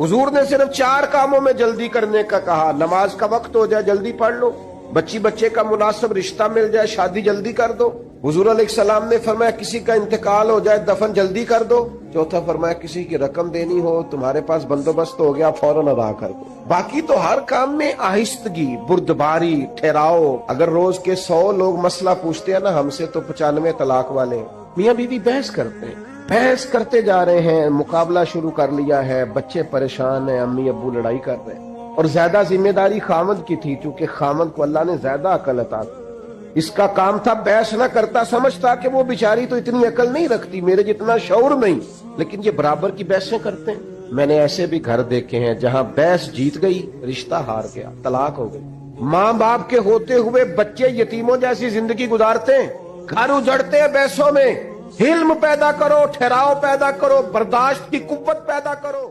हुजूर ने सिर्फ 4 कामों में जल्दी करने का कहा। नमाज का वक्त हो जाए जल्दी पढ़ लो, बच्चे का मुनासिब रिश्ता मिल जाए शादी जल्दी कर दो। हुजूर अलैहिस्सलाम ने फरमाया किसी का इंतकाल हो जाए दफन जल्दी कर दो। चौथा फरमाया किसी की रकम देनी हो, तुम्हारे पास बंदोबस्त हो गया, फौरन अदा कर दो। बाकी तो हर काम में आहिस्तगी, बुर्दबारी, ठहराओ। अगर रोज के 100 लोग मसला पूछते हैं ना हमसे, तो 95 तलाक वाले मियाँ बीवी बहस करते हैं, बहस करते जा रहे हैं, मुकाबला शुरू कर लिया है, बच्चे परेशान हैं, अम्मी अब्बू लड़ाई कर रहे हैं। और ज्यादा जिम्मेदारी खामद की थी, क्योंकि खामद को अल्लाह ने ज्यादा अकल अता की। इसका काम था बहस न करता, समझता कि वो बेचारी तो इतनी अकल नहीं रखती, मेरे जितना शौर नहीं, लेकिन ये बराबर की बहसें करते हैं। मैंने ऐसे भी घर देखे हैं जहां बहस जीत गई, रिश्ता हार गया, तलाक हो गई। माँ बाप के होते हुए बच्चे यतीमों जैसी जिंदगी गुजारते हैं, घर उजड़ते हैं बहसों में। हिल्म पैदा करो, ठहराव पैदा करो, बर्दाश्त की कुव्वत पैदा करो।